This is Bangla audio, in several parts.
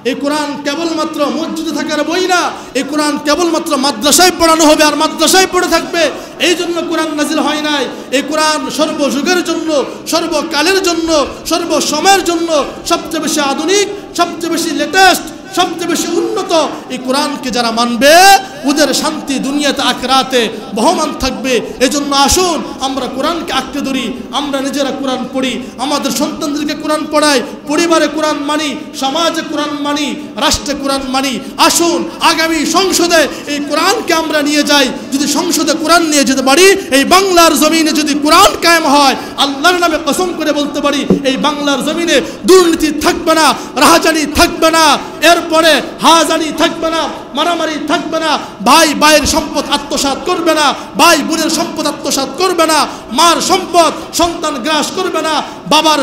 এই কোরআন কেবলমাত্র মসজিদে থাকার বই না, এই কোরআন কেবলমাত্র মাদ্রাসায় পড়ানো হবে আর মাদ্রাসায় পড়ে থাকবে। এই জন্য কোরআন নাজিল হয় নাই। এই কোরআন সর্বযুগের জন্য, সর্বকালের জন্য, সর্বসময়ের জন্য সবচেয়ে বেশি আধুনিক, সবচেয়ে বেশি লেটেস্ট, সবচেয়ে বেশি উন্নত। এই কোরআনকে যারা মানবে ওদের শান্তি দুনিয়াতে আখিরাতে বহমান থাকবে। এজন্য আসুন আমরা কোরআনকে আঁকড়ে ধরি, আমরা নিজেরা কোরআন পড়ি, আমাদের সন্তানদেরকে কোরআন পড়াই, পরিবারে কোরআন মানি, সমাজে কোরআন মানি, রাষ্ট্রে কোরআন মানি। আসুন আগামী সংসদে এই কোরআনকে আমরা নিয়ে যাই। যদি সংসদে কোরআন নিয়ে যেতে পারি, এই বাংলার জমিনে যদি কোরআন কায়েম হয়, আল্লাহর নামে কসম করে বলতে পারি এই বাংলার জমিনে দুর্নীতি থাকবে না, রাহাজানি থাকবে না, এরপরে হাজানি থাকবে না, মারামারি থাকবে না, ভাই ভাইয়ের সম্পদ আত্মসাৎ করবে না, ভাই বোনের সম্পদ আত্মসাৎ করবে না, মার সম্পদ সন্তান গ্রাস করবে না, বাবার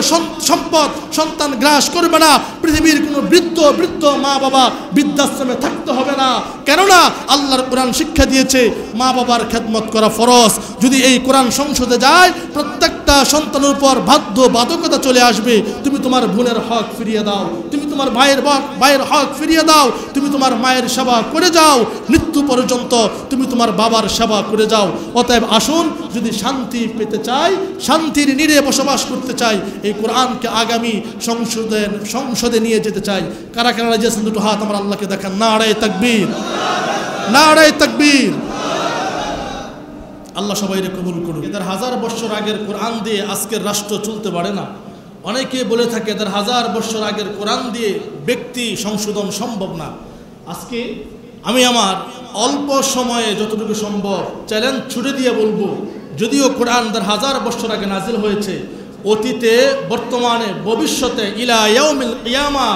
সম্পদ সন্তান গ্রাস করবে না। পৃথিবীর কোনো বৃদ্ধ মা বাবা বৃদ্ধাশ্রমে থাকতে হবে না। কেননা আল্লাহর কোরআন শিক্ষা দিয়েছে মা বাবার খেদমত করা ফরজ। যদি এই কোরআন সংসদে যায়, প্রত্যেকটা সন্তানের উপর বাধ্যবাধকতা চলে আসবে। তুমি তোমার বোনের হক ফিরিয়ে দাও, তুমি তোমার ভাইয়ের হক ফিরিয়ে দাও, তুমি তোমার মায়ের সেবা করে যাও, মৃত্যু পর্যন্ত তুমি তোমার বাবার সেবা করে যাও। অতএব আসুন, যদি শান্তি পেতে চাই, শান্তির নীড়ে বসবাস করতে চাই, এই কোরআনকে আগামী সংসদে নিয়ে যেতে চাই। কারা কারা রাজি আছেন? দুটো হাত আমার আল্লাহকে দেখান। নারায়ে তাকবীর, নারায়ে তাকবীর। আল্লাহ সবাইকে কবুল করুন। এদের 1000 বছর আগের কোরআন দিয়ে আজকের রাষ্ট্র চলতে পারে না। অনেকে বলে থাকে এদের 1000 বছর আগের কোরআন দিয়ে ব্যক্তি সংশোধন সম্ভব না। আজকে আমি আমার অল্প সময়ে যতটুকু সম্ভব চ্যালেঞ্জ ছুড়ে দিয়ে বলবো, যদিও কোরআন 1000 বছর আগে নাজিল হয়েছে, অতীতে, বর্তমানে, ভবিষ্যতে ইলা ইয়াউমিল কিয়ামা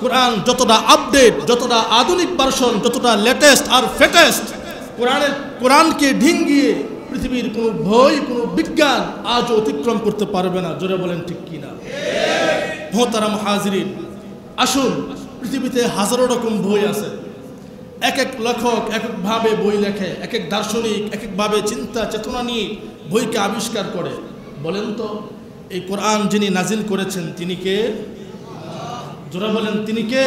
কোরআন যতটা আপডেট, যতটা আধুনিক ভার্সন, যতটা লেটেস্ট আর ফেটেস্ট, কোরআনকে ঢিঙ্গিয়ে পৃথিবীর কোনো বই, কোনো বিজ্ঞান আজ অতিক্রম করতে পারবে না। জোরে বলেন ঠিক কিনা? মোহতারাম হাজিরিন, আসুন, পৃথিবীতে হাজারো রকম বই আছে। এক এক লেখক এক একভাবে বই লেখে, এক এক দার্শনিক এক একভাবে চিন্তা চেতনা নিয়ে বইকে আবিষ্কার করে। বলেন তো, এই কোরআন যিনি নাজিল করেছেন তিনি কে? জোরে বলেন, তিনি কে?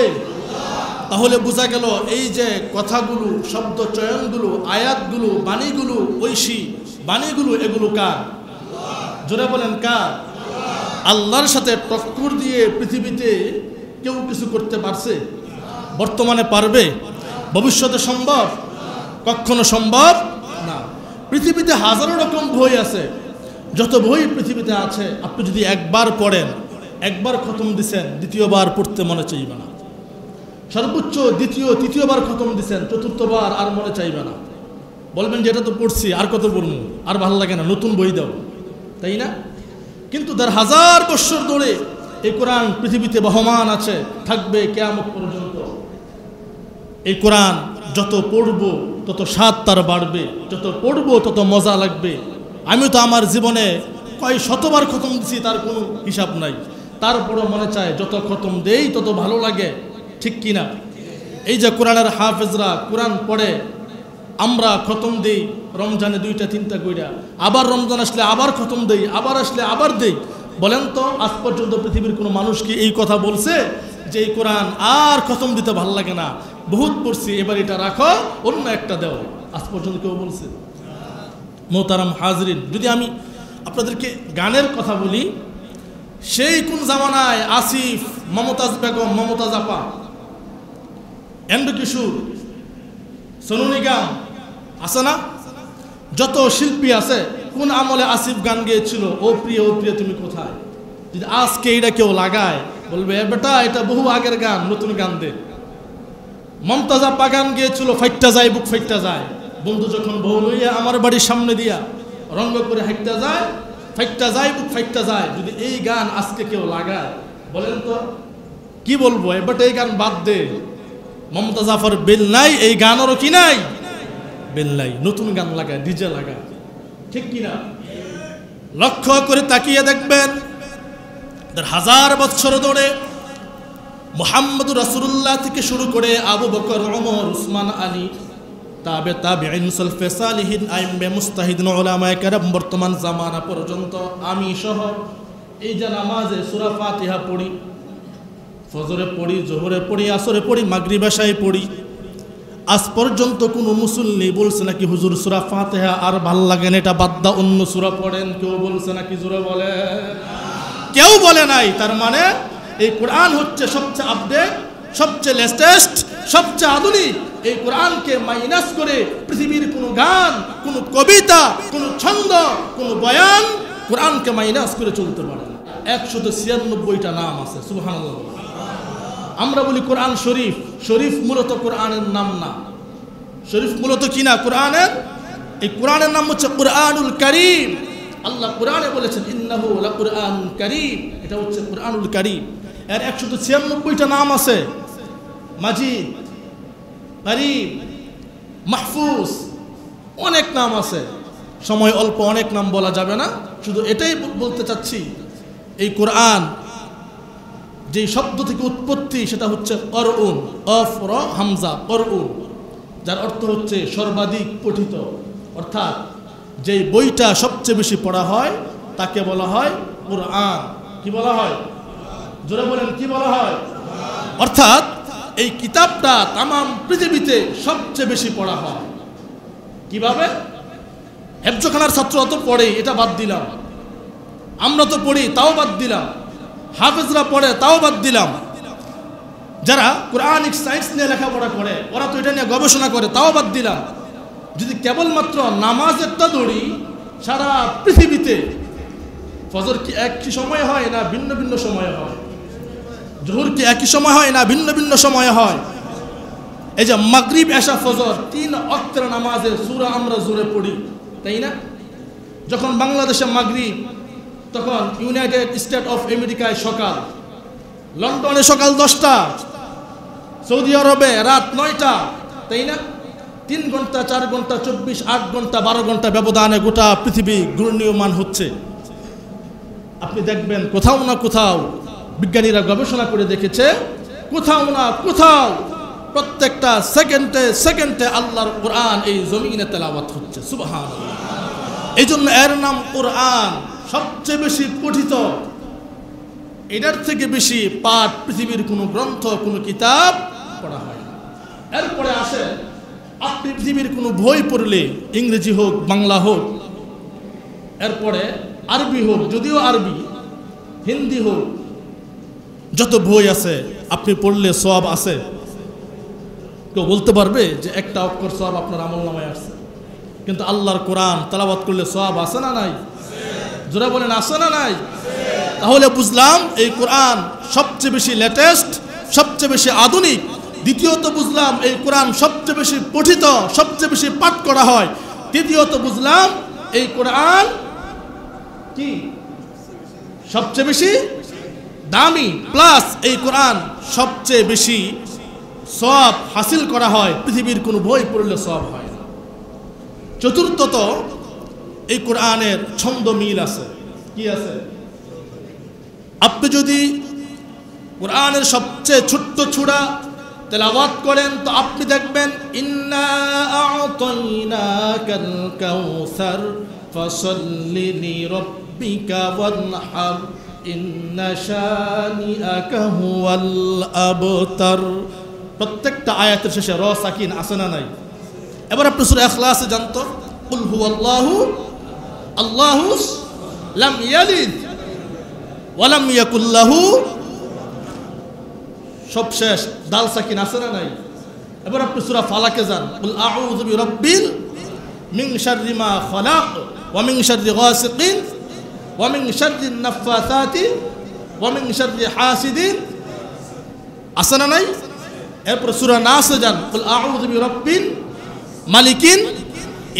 তাহলে বোঝা গেল এই যে কথাগুলো, শব্দ চয়নগুলো, আয়াতগুলো, বাণীগুলো, ঐশী বাণীগুলো, এগুলো কার? জোরে বলেন কার? আল্লাহর সাথে টক্কর দিয়ে পৃথিবীতে কেউ কিছু করতে পারছে? বর্তমানে পারবে? ভবিষ্যতে সম্ভব? কখনো সম্ভব না। পৃথিবীতে হাজারো রকম বই আছে। যত বই পৃথিবীতে আছে, আপনি যদি একবার পড়েন, একবার খতম দিছেন, দ্বিতীয়বার পড়তে মনে চাইবে না। সর্বোচ্চ তৃতীয়বার খতম দিছেন, চতুর্থবার আর মনে চাইবে না। বলবেন যে এটা তো পড়ছি, আর কত পড়বো, আর ভালো লাগে না, নতুন বই দাও, তাই না? কিন্তু 1000 বছর ধরে এই কোরআন পৃথিবীতে বহমান আছে, থাকবে কিয়ামত পর্যন্ত। এই কোরআন যত পড়ব তত স্বাদ তার বাড়বে, যত পড়ব তত মজা লাগবে। আমি তো আমার জীবনে কয় শতবার খতম দিছি তার কোনো হিসাব নাই, তারপরও মনে চায় যত খতম দেই তত ভালো লাগে, ঠিক কিনা? এই যে কোরআনের হাফেজরা কোরআন পড়ে, আমরা খতম দেই রমজানে 2টা 3টা কইরা, আবার রমজান আসলে আবার খতম দেই, আবার আসলে আবার দেই। বলেন তো, আজ পর্যন্ত পৃথিবীর কোনো মানুষ কি এই কথা বলছে যে এই কোরআন আর খতম দিতে ভাল লাগে না, বহুত পড়ছি, এবার এটা রাখো, অন্য একটা দেও? আজ পর্যন্ত কেউ বলছে? মোহতারাম হাজরিন, যদি আমি আপনাদেরকে গানের কথা বলি, সেই কোন জামানায় আসিফ, মমতাজ বেগম, মমতাজ আপা, এন্ড্রু কিশোর, সোনু নিগম আছে না, যত শিল্পী আছে, কোন আমলে আসিফ গান গেয়েছিল ও প্রিয় তুমি কোথায়? যদি আজকে এটা কেউ লাগায়, বলবে বেটা এটা বহু আগের গান, নতুন গান দে। মমতাজ আপা গান গিয়েছিল ফাইটটা যায় বুক ফাইটটা যায়, বন্ধু যখন বউ লইয়া আমার বাড়ির সামনে দিয়া রঙ্গ করে হাইটটা যায়, ফাইটটা যায় বুক ফাইটটা যায়। যদি এই গান আজকে কেউ লাগায়, বলেন তো কি বলবো? এবার এই গান বাদ দে, মমতাজ আফার বেল নাই, এই গানেরও কি নাই, বেল নাই, নতুন গান লাগায়, ডিজে লাগায়, ঠিক কিনা? লক্ষ্য করে তাকিয়ে দেখবেন 1000 বছর ধরে মুহাম্মদ রাসূলুল্লাহ থেকে শুরু করে আবু বকর, ওমর, উসমান, আলী, তাবেঈন, সালফে সালিহিন, আইম্মে মুস্তাহিদিন, উলামায়ে কেরাম, বর্তমান জামানা পর্যন্ত আমি সহ এই যে নামাজে সূরা ফাতিহা পড়ি, ফজরে পড়ি, জোহরে পড়ি, আসরে পড়ি, মাগরিব এশায় পড়ি। আজ পর্যন্ত কোনো মুসল্লি বলছে নাকি হুজুর সূরা ফাতিহা আর ভাল লাগে না, এটা বাদ দাও, অন্য সূরা পড়েন? কেউ বলছে নাকি? জোরে বলে। কেউ বলে নাই। তার মানে এই কোরআন হচ্ছে সবচেয়ে আপডেট, সবচেয়ে লেটেস্ট, সবচেয়ে আধুনিক। এই কোরআনকে মাইনাস করে পৃথিবীর কোনো গান, কোনো কবিতা, কোনো ছন্দ, কোনো বয়ান কোরআনকে মাইনাস করে চলতে পারে না। 196টা নাম আছে, সুবহানাল্লাহ। আমরা বলি কোরআন শরীফ, শরীফ মূলত কোরআনের নাম না। শরীফ মূলত কি না? কোরআনের। এই কোরআনের নাম হচ্ছে কোরআনুল কারীম। আল্লাহ কোরআনে বলেছেন ইন্নাহু লাকুরআনুল কারীম, এটা হচ্ছে কোরআনুল কারীম। এর 196টা নাম আছে, মাজিদ, কারীম, মাহফুজ, অনেক নাম আছে। সময় অল্প, অনেক নাম বলা যাবে না। শুধু এটাই বলতে চাচ্ছি, এই কোরআন যেই শব্দ থেকে উৎপত্তি সেটা হচ্ছে করউন, অফ র হামজা, করউন, যার অর্থ হচ্ছে সর্বাধিক পঠিত। অর্থাৎ যেই বইটা সবচেয়ে বেশি পড়া হয় তাকে বলা হয় কোরআন। কি বলা হয়? জোরে বলেন, কি বলা হয়? অর্থাৎ এই কিতাবটা তামাম পৃথিবীতে সবচেয়ে বেশি পড়া হয়। কিভাবে? হেফজখানার ছাত্ররা তো পড়ে, এটা বাদ দিলাম। আমরা তো পড়ি, তাও বাদ দিলাম। হাফেজরা পড়ে, তাও বাদ দিলাম। যারা কোরআনিক সায়েন্স নিয়ে লেখাপড়া করে ওরা তো এটা নিয়ে গবেষণা করে, তাও বাদ দিলাম। যদি কেবলমাত্র নামাজেরটা ধরি, সারা পৃথিবীতে ফজর কি একই সময় হয় না ভিন্ন ভিন্ন সময়ে হয়? জোহর কি একই সময় হয় না ভিন্ন ভিন্ন সময়ে হয়? এই যে মাগরিব, এশা, ফজর 3 ওয়াক্তের নামাজের সূরা আমরা জোরে পড়ি, তাই না? যখন বাংলাদেশে মাগরিব, তখন ইউনাইটেড স্টেট অফ আমেরিকায় সকাল, লন্ডনে সকাল 10টা, সৌদি আরবে রাত 9টা, তাই না? 3 ঘন্টা, 4 ঘন্টা, 24, 8 ঘন্টা, 12 ঘন্টা ব্যবধানে গোটা পৃথিবী ঘূর্ণীয়মান হচ্ছে। আপনি দেখবেন কোথাও না কোথাও বিজ্ঞানীরা গবেষণা করে দেখেছে, কোথাও না কোথাও প্রত্যেকটা সেকেন্ডে সেকেন্ডে আল্লাহর কোরআন এই জমিনে তেলাওয়াত হচ্ছে, সুবহানাল্লাহ। এই জন্য এর নাম কোরআন, সবচেয়ে বেশি পঠিত। এটার থেকে বেশি পাঠ পৃথিবীর কোনো গ্রন্থ, কোনো কিতাব পড়া হয় না। এরপরে আসে, আপনি পৃথিবীর কোনো বই পড়লে, ইংরেজি হোক, বাংলা হোক, এরপরে আরবি হোক, যদিও আরবি, হিন্দি হোক, যত বই আছে আপনি পড়লে সওয়াব আছে? কেউ বলতে পারবে যে একটা অক্ষর সওয়াব আপনার আমলনামায় আসছে? কিন্তু আল্লাহর কোরআন তেলাওয়াত করলে সওয়াব আছে না নাই? জোরে বলেন, আছে না নাই? তাহলে বুঝলাম এই কোরআন সবচেয়ে বেশি লেটেস্ট, সবচেয়ে বেশি আধুনিক। দ্বিতীয়ত বুঝলাম এই কোরআন সবচেয়ে বেশি পঠিত, সবচেয়ে বেশি পাঠ করা হয়। তৃতীয়ত বুঝলাম এই কোরআন কি সবচেয়ে বেশি দামি, প্লাস এই কোরআন সবচেয়ে বেশি সওয়াব হাসিল করা হয়। পৃথিবীর কোনো বই পড়লে সওয়াব হয় না। চতুর্থত, এই কোরআনের ছন্দ মিল আছে। কি আছে? আপনি যদি কোরআনের সবচেয়ে ছোট্ট সূরা তেলাওয়াত করেন তো আপনি দেখবেন ইন্না আ'তাইনাকাল কাউসার ফাসাল্লি লিরাব্বিকা ওয়ানহার ইন্না শানিআকা হুয়াল আবতার। প্রত্যেকটা আয়াতের শেষে র সাকিন আছে না নাই? এবার আপনি সূরা ইখলাসে জানতো কুল হুয়াল্লাহু আল্লাহু লাম ইয়ালিদ ওয়া লাম ইয়াকুল লাহু, সব শেষ দাল সাকিন আছে না নাই? এবার আপনি সূরা ফালাকে যান, কুল আউযু বিরাব্বিল মিন শাররি মা খালাক ওয়া মিন শাররি গাসিকিন ওয়া মিন শাররি নাফাসাতি ওয়া মিন শাররি হাসিদিন, আছে না নাই? এরপর সূরা নাসে যান, কুল আউযু বিরাব্বিল মালিকিন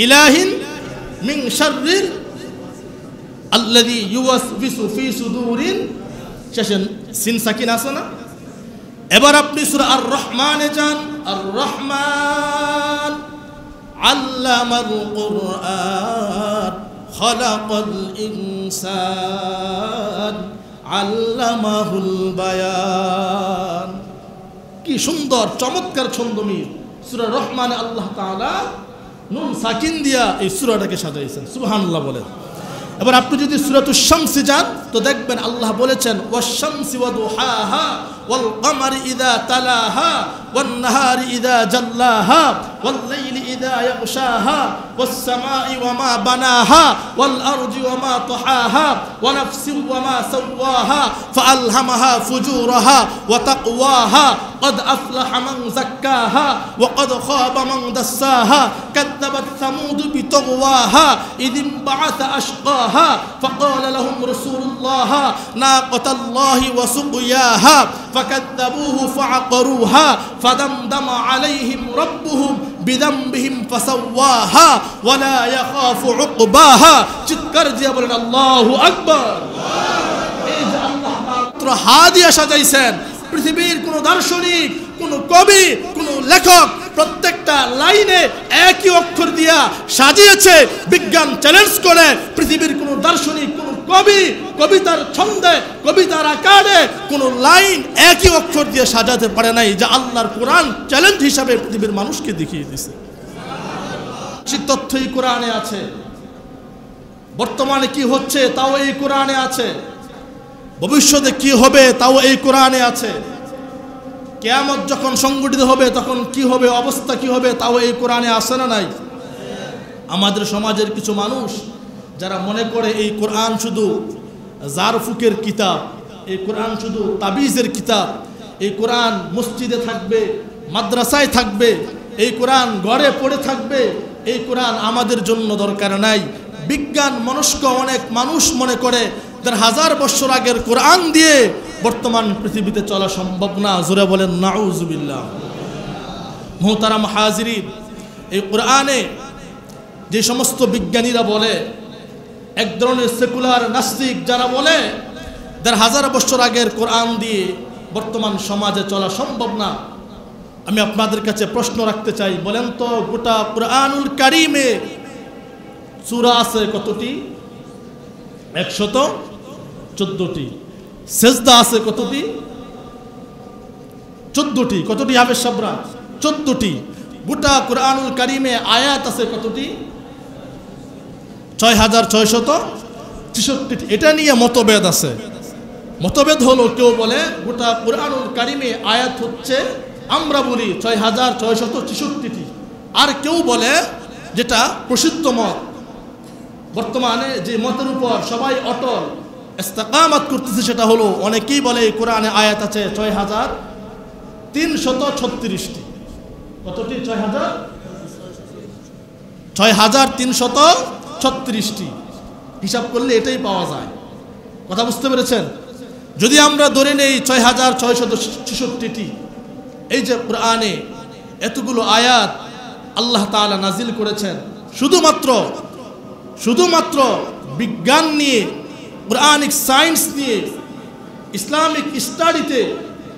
ইলাহিন মিন শাররিল আল্লাযী ইউওয়াসবিসু ফি সুদুরিন, শেষে সিন সাকিন আছে না? এবার আপনি সূরা আর রহমানে যান, আর রহমান আল্লামাল কুরআন খালাকাল ইনসান আল্লামাহুল বায়ান। কি সুন্দর চমৎকার ছন্দ মিল। সূরা রহমানে আল্লাহ তাআলা নুন সাকিন দিয়া এই সূরাটাকে সাজাইছেন, সুবহানাল্লাহ বলেন। এবার আপনি যদি সূরাতুশ শামসে যান তো দেখবেন আল্লাহ বলেছেন ওয়াশ শামসি ওয়া দুহাহা والقمر إذا تلاها والنهار إذا جلاها والليل إذا يغشاها والسماء وما بناها والأرض وما طحاها ونفس وما سواها فألهمها فجورها وتقواها قد أفلح من زكاها وقد خاب من دساها كذبت ثمود بطغواها إذ انبعث أشقاها فقال لهم رسول الله ناقة الله وسقياها فكذبوه فعقروها فدمدم عليهم ربهم بذنبهم فسواها ولا يخاف عقباها চিৎকার দিয়ে বলেন আল্লাহু আকবার। এই যে আল্লাহ মাত্র হাদিয়া সাজাইছেন, পৃথিবীর কোন দার্শনিক, কোন কবি, কোন লেখক প্রত্যেকটা লাইনে একই অক্ষর দিয়া সাজিয়েছে। বিজ্ঞান চ্যালেঞ্জ করে পৃথিবীর কোন দার্শনিক, কোন কবি কবিতার ছন্দে, কবিতার আকারে কোন লাইন একই অক্ষর দিয়ে সাজাতে পারে নাই, যা আল্লাহর কোরআন চ্যালেঞ্জ হিসাবে পৃথিবীর মানুষকে দেখিয়ে দিয়েছে। সেই তথ্যই কোরআনে আছে। বর্তমানে কি হচ্ছে তাও এই কোরআনে আছে, ভবিষ্যতে কি হবে তাও এই কোরআনে আছে, কিয়ামত যখন সংগঠিত হবে তখন কি হবে, অবস্থা কি হবে তাও এই কোরআনে আছে না নাই? আমাদের সমাজের কিছু মানুষ যারা মনে করে এই কোরআন শুধু জারফুকের কিতাব, এই কোরআন শুধু তাবিজের কিতাব, এই কোরআন মসজিদে থাকবে, মাদ্রাসায় থাকবে, এই কোরআন ঘরে পড়ে থাকবে, এই কোরআন আমাদের জন্য দরকার নাই। বিজ্ঞান মনস্ক অনেক মানুষ মনে করে 1000 বছর আগের কোরআন দিয়ে বর্তমান পৃথিবীতে চলা সম্ভব না। জোরে বলেন নাউজুবিল্লাহ। মুহতারাম হাজিরিন, এই কোরআনে যে সমস্ত বিজ্ঞানীরা বলে, এক ধরনের সেকুলার নাস্তিক যারা বলে 1000 বছর আগের কোরআন দিয়ে বর্তমান সমাজে চলা সম্ভব না, আমি আপনাদের কাছে প্রশ্ন রাখতে চাই, বলেন তো গোটা কোরআনুল কারীমে সূরা আছে কতটি? 114টি। সেজদা আছে কতটি? 14টি। কতটি হাফেজ সাবরা? 14টি। গোটা কোরআনুল কারীমে আয়াত আছে কতটি? 6663টি। এটা নিয়ে মতভেদ আছে। মতভেদ হলো, কেউ বলে গোটা কোরআনুল কারীমে আয়াত হচ্ছে, আমরা বলি 6663টি, আর কেউ বলে যেটা প্রসিদ্ধ মত, বর্তমানে যে মতের উপর সবাই অটল ইস্তেকামাত করতেছে, সেটা হলো অনেকেই বলে এই কোরআনে আয়াত আছে 6336টি। কতটি? 6336টি। হিসাব করলে এটাই পাওয়া যায়। কথা বুঝতে পেরেছেন? যদি আমরা ধরে নেই 6666টি, এই যে কোরআনে এতগুলো আয়াত আল্লাহ তাআলা নাজিল করেছেন শুধুমাত্র বিজ্ঞান নিয়ে, কোরআনিক সায়েন্স নিয়ে, ইসলামিক স্টাডিতে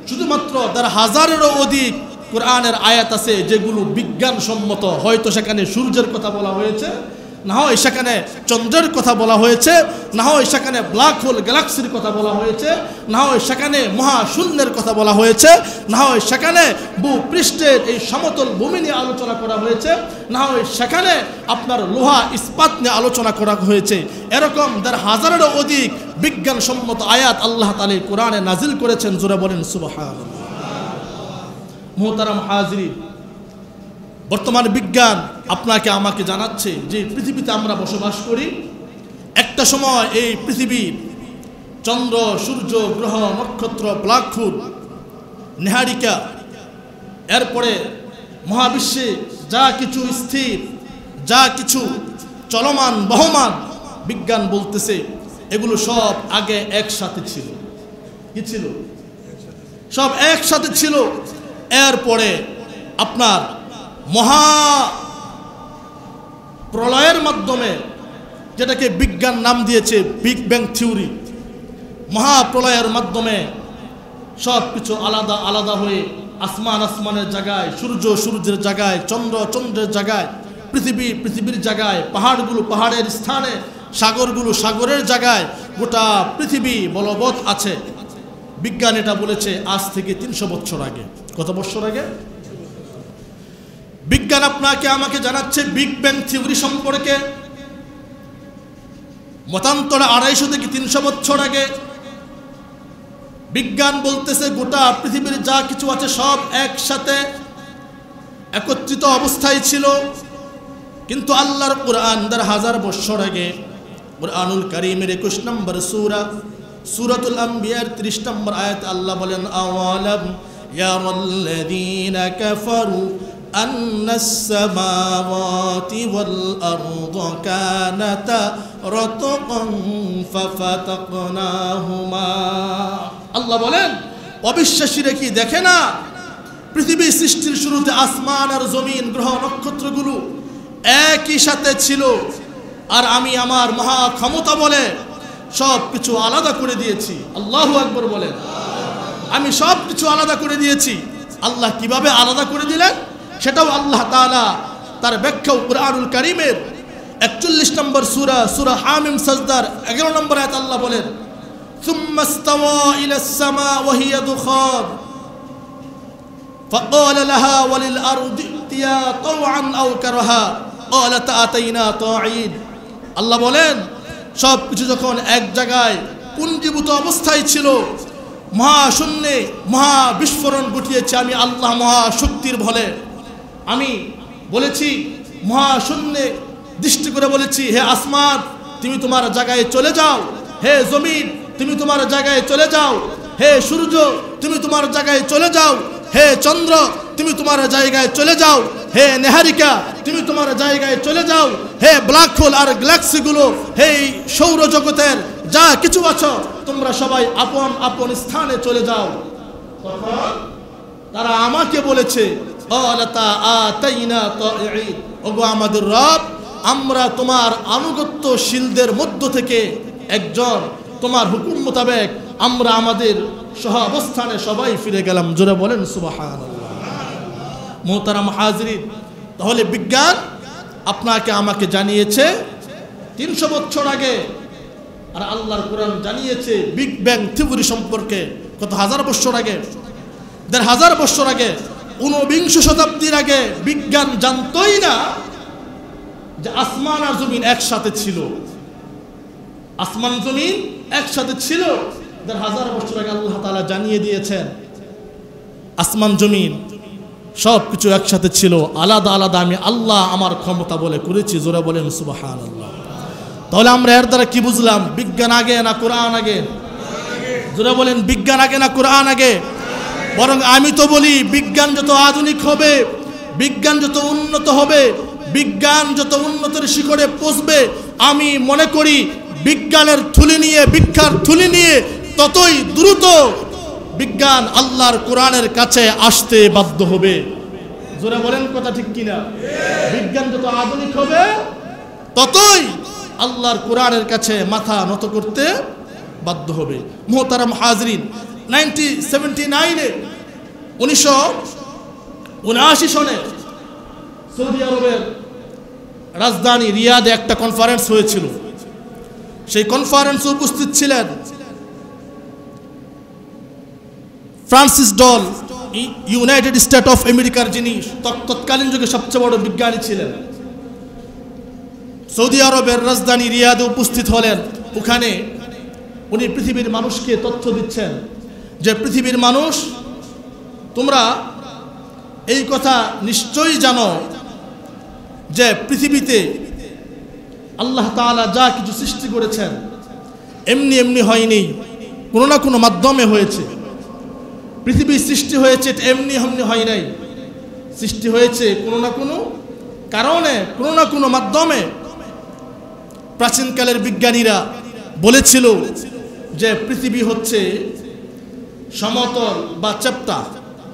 শুধুমাত্র 1000-এরও অধিক কোরআনের আয়াত আছে যেগুলো বিজ্ঞানসম্মত। হয়তো সেখানে সূর্যের কথা বলা হয়েছে, না হয় সেখানে চন্দ্রের কথা বলা হয়েছে, না হয় সেখানে ব্ল্যাক হোল গ্যালাক্সির কথা বলা হয়েছে, না হয় সেখানে মহাশূন্যের কথা বলা হয়েছে, না হয় সেখানে ভূপৃষ্ঠের এই সমতল ভূমি নিয়ে আলোচনা করা হয়েছে, না হয় সেখানে আপনার লোহা ইস্পাত নিয়ে আলোচনা করা হয়েছে। এরকম 1000-এরও অধিক বিজ্ঞানসম্মত আয়াত আল্লাহ তাআলা কোরআনে নাজিল করেছেন। জোরে বলেন সুবহানাল্লাহ। মুহতারাম হাজিরিন, বর্তমান বিজ্ঞান আপনাকে আমাকে জানাচ্ছে যে পৃথিবীতে আমরা বসবাস করি, একটা সময় এই পৃথিবীর চন্দ্র, সূর্য, গ্রহ, নক্ষত্র, ব্ল্যাক হোল, নেহারিকা, এরপরে মহাবিশ্বে যা কিছু স্থির, যা কিছু চলমান বহমান, বিজ্ঞান বলতেছে এগুলো সব আগে একসাথে ছিল। কি ছিল? সব একসাথে ছিল। এরপরে আপনার মহা প্রলয়ের মাধ্যমে, যেটাকে বিজ্ঞান নাম দিয়েছে বিগ ব্যাং থিওরি, মহাপ্রলয়ের মাধ্যমে সব কিছু আলাদা আলাদা হয়ে আসমান আসমানের জায়গায়, সূর্য সূর্যের জায়গায়, চন্দ্র চন্দ্রের জায়গায়, পৃথিবী পৃথিবীর জায়গায়, পাহাড়গুলো পাহাড়ের স্থানে, সাগরগুলো সাগরের জায়গায়, গোটা পৃথিবী বলবৎ আছে। বিজ্ঞান এটা বলেছে আজ থেকে 300 বছর আগে। কত বছর আগে? বিজ্ঞান আপনাকে আমাকে জানাচ্ছে বিগ ব্যাং থিওরি সম্পর্কে মতান্তরে 250 থেকে 300 বছর আগে। বিজ্ঞান বলতেছে গোটা পৃথিবীর যা কিছু আছে সব একসাথে একত্রিত অবস্থায় ছিল, কিন্তু আল্লাহর কোরআন 1000 বছর আগে কুরআনুল কারীমের 21 নম্বর সূরাতুল আম্বিয়ার 30 নম্বর আয়াত আল্লাহ বলেন, আওয়ালাম ইয়ারাল্লাযীনা কাফারু আন্নাস সামাওয়াতি ওয়াল আরদা কানাতা রাতকান ফাফাতাকনাহুমা। আল্লাহ বলেন, অবিশ্বাসীরা কি দেখে না পৃথিবী সৃষ্টির শুরুতে আসমান আর জমিন গ্রহ নক্ষত্রগুলো একই সাথে ছিল, আর আমি আমার মহা ক্ষমতা বলে সব কিছু আলাদা করে দিয়েছি। আল্লাহু আকবার বলেন, আমি সব কিছু আলাদা করে দিয়েছি। আল্লাহ কিভাবে আলাদা করে দিলেন সেটাও আল্লাহ তাআলা তার ব্যাখ্যাও কুরআনুল কারীমের 41 নম্বর সূরা হামিম সাজদার 11 নম্বর আয়াত আল্লাহ বলেন, সুম্মা ইসতাওয়া ইলাস সামা ওয়া হিয়া দুখান ফাকালা লাহা ওয়ালিল আরদি ইতিয়া তাওআন আও কারহা ক্বালাত আতাইনা তাঈন। আল্লাহ বলেন, সব কিছু যখন এক জায়গায় পুঞ্জীভূত অবস্থায় ছিল, মহাশূন্যে মহা বিস্ফোরণ ঘটিয়েছে আমি আল্লাহ মহাশক্তির বলে। আমি বলেছি মহাশূন্যে দৃষ্টি করে বলেছি, হে আসমান তুমি তোমার জায়গায় চলে যাও, হে জমিন তুমি তোমার জায়গায় চলে যাও, হে সূর্য তুমি তোমার জায়গায় চলে যাও, হে চন্দ্র তুমি তোমার জায়গায় চলে যাও, হে নেহারিকা তুমি তোমার জায়গায় চলে যাও, হে ব্ল্যাক হোল আর গ্যালাক্সিগুলো, হে সৌরজগতের যা কিছু আছো তোমরা সবাই আপন আপন স্থানে চলে যাও। তখন তারা আমাকে বলেছে, ক্বালাতা আতাইনা তাঈন, ওগো আমাদের রব, আমরা তোমার আনুগত্যশীলদের মধ্য থেকে একজন, তোমার হুকুম মোতাবেক আমরা আমাদের সহ অবস্থানে সবাই ফিরে গেলাম। জোরে বলেন সুবহানাল্লাহ। মুহতারাম হাজরিন, তাহলে বিজ্ঞান আপনাকে আমাকে জানিয়েছে 300 বছর আগে, আর আল্লাহর কোরআন জানিয়েছে বিগ ব্যাং থিওরি সম্পর্কে কত হাজার বছর আগে, 1000 বছর আগে। 19 শতাব্দীর আগে বিজ্ঞান জানতই না যে আসমান আর জমিন একসাথে ছিল। আসমান জমিন একসাথে ছিল 1000 বছর আগে আল্লাহ তাআলা জানিয়ে দিয়েছেন আসমান জমিন সব কিছু একসাথে ছিল, আলাদা আলাদা আমি আল্লাহ আমার ক্ষমতা বলে করেছি। জোরে বলেন সুবহানাল্লাহ। তাহলে আমরা এর দ্বারা কি বুঝলাম? বিজ্ঞান আগে না কোরআন আগে? জোরে বলেন, বিজ্ঞান আগে না কোরআন আগে? বরং আমি তো বলি বিজ্ঞান যত আধুনিক হবে, বিজ্ঞান যত উন্নত হবে, বিজ্ঞান যত উন্নতির শিখরে পৌঁছবে, আমি মনে করি বিজ্ঞানের থুলি নিয়ে, ভিক্ষার থুলি নিয়ে ততই দ্রুত বিজ্ঞান আল্লাহর কোরআনের কাছে আসতে বাধ্য হবে। জোরে বলেন কথা ঠিক কিনা? বিজ্ঞান যত আধুনিক হবে ততই আল্লাহর কোরআনের কাছে মাথা নত করতে বাধ্য হবে। মুহতারাম হাজরিন, 1979-এ 1979 সনে সৌদি আরবের রাজধানী রিয়াদে একটা কনফারেন্স হয়েছিল। সেই কনফারেন্সে উপস্থিত ছিলেন Francis doll, United state of আমেরিকার যিনি তৎকালীন যুগে সবচেয়ে বড় বিজ্ঞানী ছিলেন। সৌদি আরবের রাজধানী রিয়াদে উপস্থিত হলেন। ওখানে উনি পৃথিবীর মানুষকে তথ্য দিচ্ছেন যে পৃথিবীর মানুষ, তোমরা এই কথা নিশ্চয়ই জানো যে পৃথিবীতে আল্লাহ তাআলা যা কিছু সৃষ্টি করেছেন এমনি এমনি হয়নি, কোনো না কোনো মাধ্যমে হয়েছে। পৃথিবীর সৃষ্টি হয়েছে এমনি এমনি হয় নাই, সৃষ্টি হয়েছে কোনো না কোনো কারণে, কোনো না কোনো মাধ্যমে। প্রাচীনকালের বিজ্ঞানীরা বলেছিল যে পৃথিবী হচ্ছে সমতল বা চ্যাপ্টা।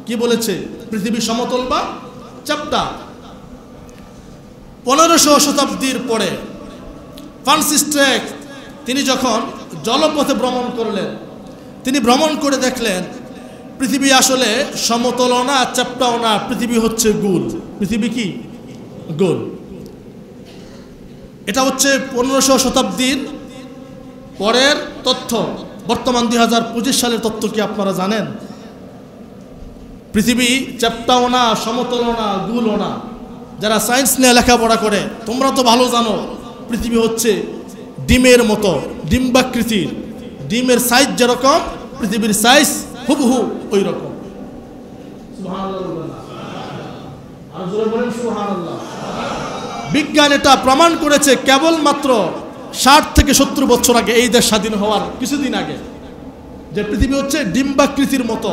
কি বলেছে? পৃথিবী সমতল বা চ্যাপ্টা। 1500 শতাব্দীর পরে ফ্রান্সিস ড্রেক তিনি যখন জলপথে ভ্রমণ করলেন, তিনি ভ্রমণ করে দেখলেন পৃথিবী আসলে সমতলও না চ্যাপ্টাও না, পৃথিবী হচ্ছে গোল। পৃথিবী কি? গোল। এটা হচ্ছে 1500 শতাব্দীর পরের তথ্য। বর্তমান 2025 সালের তথ্য কি আপনারা জানেন? পৃথিবী চ্যাপ্টাও না, সমতলও না, গোলও না। যারা সায়েন্স নিয়ে লেখাপড়া করে তোমরা তো ভালো জানো পৃথিবী হচ্ছে ডিমের মতো, ডিম্বাকৃতির। ডিমের সাইজ যেরকম পৃথিবীর সাইজ হুবহু ওই রকম। সুবহানাল্লাহ বলবেন না? আর জোরে বলেন সুবহানাল্লাহ। বিজ্ঞান এটা প্রমাণ করেছে কেবলমাত্র 60 থেকে 70 বছর আগে, এই দেশ স্বাধীন হওয়ার কিছুদিন আগে, যে পৃথিবী হচ্ছে ডিম্বাকৃতির মতো।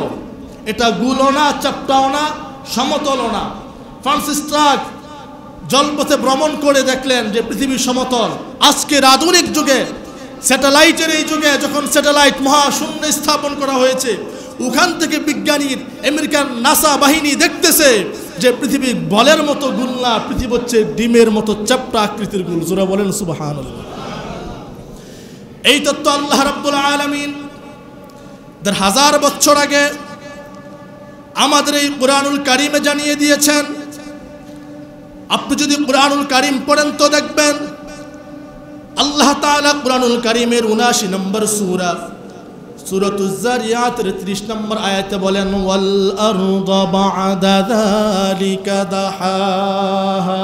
এটা গোলও না, চাপটাও না, সমতলও না। ফ্রান্সিস ক্লার্ক জলপথে ভ্রমণ করে দেখলেন যে পৃথিবী সমতল। আজকের আধুনিক যুগে, স্যাটেলাইটের এই যুগে, যখন স্যাটেলাইট মহাশূন্যে স্থাপন করা হয়েছে, ওখান থেকে বিজ্ঞানীর আমেরিকান নাসা বাহিনী দেখতেছে যে পৃথিবী বলের মতো গোল না, পৃথিবী হচ্ছে ডিমের মতো চ্যাপ্টা আকৃতির গোল। জোরে বলেন সুবহানাল্লাহ। এই তত্ত্ব আল্লাহ রাব্বুল আলামিন 1000 বছর আগে আমাদের এই কুরআনুল কারীমে জানিয়ে দিয়েছেন। আপনি যদি কুরআনুল কারীম পড়েন তো দেখবেন আল্লাহ তাআলা কুরআনুল কারীমের 79 নম্বর সূরা, সূরাতুজ যারিয়াত 30 নম্বর আয়াতে বলেন, ওয়াল আরদা বা'দা যালিকা দাহাহা।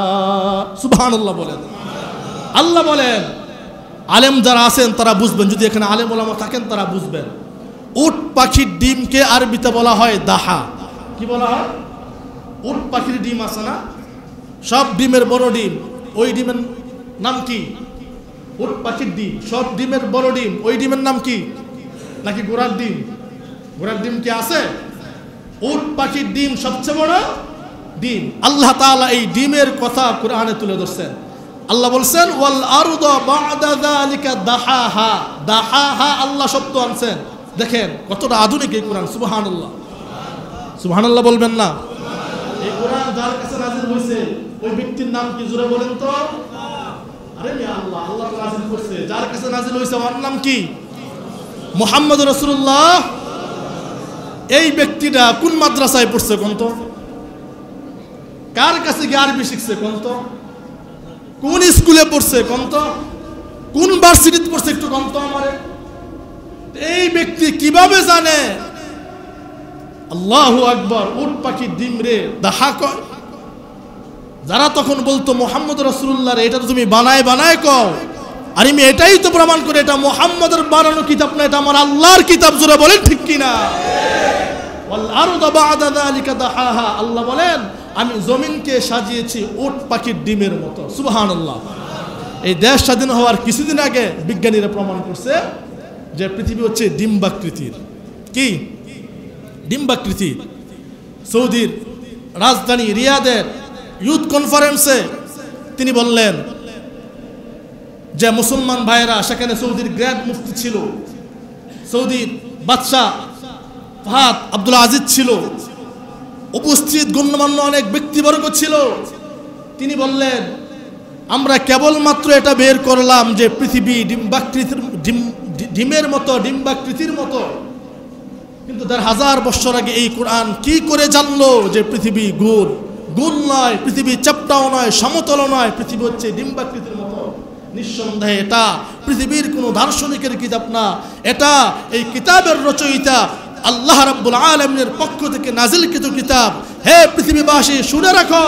সুবহানাল্লাহ বলেন। আল্লাহ বলেন, আলেম যারা আছেন তারা বুঝবেন, যদি এখানে আলেম ওলামা থাকেন তারা বুঝবেন, উট পাখির ডিমকে আরবিতে বলা হয় দাহা। কি বলা হয়? উট পাখির ডিম আছে না, সব ডিমের বড় ডিম, ওই ডিমের নাম কি? উট পাখির ডিম। সব ডিমের বড় ডিম, ওই ডিমের নাম কি? নাকি ঘোড়ার ডিম? ঘোড়ার ডিম কি আছে? উট পাখির ডিম সবচেয়ে বড় ডিম। আল্লাহ তাআলা এই ডিমের কথা কোরআনে তুলে ধরছেন। আল্লাহ বলছেন ওয়াল আরদা বা'দা যালিকা দাহাহা। দাহাহা আল্লাহ শব্দ আনছেন। দেখেন কতটা আধুনিক এই কোরআন। সুবহানাল্লাহ। সুবহানাল্লাহ বলবেন না? এই কোরআন যার কাছে নাযিল হয়েছে ওই ব্যক্তির নাম কি? জোরে বলেন তো। আরে আল্লাহ, আল্লাহ তো নাযিল করছে। যার কাছে নাযিল হয়েছে ওর নাম কি? মুহাম্মদ রাসূলুল্লাহ। এই ব্যক্তিটা কোন মাদ্রাসায় পড়ছে কোন তো? কার কাছে গিয়ে আরবি শিখছে কোন তো? কোন স্কুলে পড়ছে কোন তো? কোন ভার্সিটিতে পড়ছে একটু কোন তো আমারে? এই ব্যক্তি কিভাবে জানে আল্লাহু আকবার উট পাখির ডিম রে দাহা কয়? যারা তখন বলতো মুহাম্মদ রাসূলুল্লাহ রে, এটা তো তুমি বানায় বানায় কও, আর আমি এটাই তো প্রমাণ করে এটা মুহাম্মদের বানানো কিতাব না, এটা আমার আল্লাহর কিতাব। জোরে বলেন ঠিক কিনা? ওয়াল আরদা বা'দা যালিকা দাহাহা। আল্লাহ বলেন আমি জমিনকে সাজিয়েছি উট পাখির ডিমের মতো। সুবহানাল্লাহ। এই দেশ স্বাধীন হওয়ার কিছুদিন আগে বিজ্ঞানীরা প্রমাণ করছে যে পৃথিবী হচ্ছে ডিম্বাকৃতির। কি? ডিম্বাকৃতির। সৌদির রাজধানী রিয়াদের ইউথ কনফারেন্সে তিনি বললেন যে মুসলমান ভাইয়েরা, সেখানে সৌদির গ্র্যান্ড মুফতি ছিল, সৌদির বাদশাহ ফাহাদ আব্দুল আজিজ ছিল, উপস্থিত গণ্যমান্য অনেক ব্যক্তিবর্গ ছিল। তিনি বললেন আমরা কেবলমাত্র এটা বের করলাম যে পৃথিবী ডিম্বাকৃতির, ডিমের মতো, ডিম্বাকৃতির মতো, কিন্তু 1000 বছর আগে এই কোরআন কি করে জানলো যে পৃথিবী গোল? গোল নয়, পৃথিবী চ্যাপ্টাও নয়, সমতল নয়, পৃথিবী হচ্ছে ডিম্বাকৃতির মতো। নিঃসন্দেহে এটা পৃথিবীর কোনো দার্শনিকের কিতাব না, এটা এই কিতাবের রচয়িতা আল্লাহ রাব্বুল আলামিনের পক্ষ থেকে নাজিলকৃত কিতাব। হে পৃথিবীবাসী শুনে রাখো,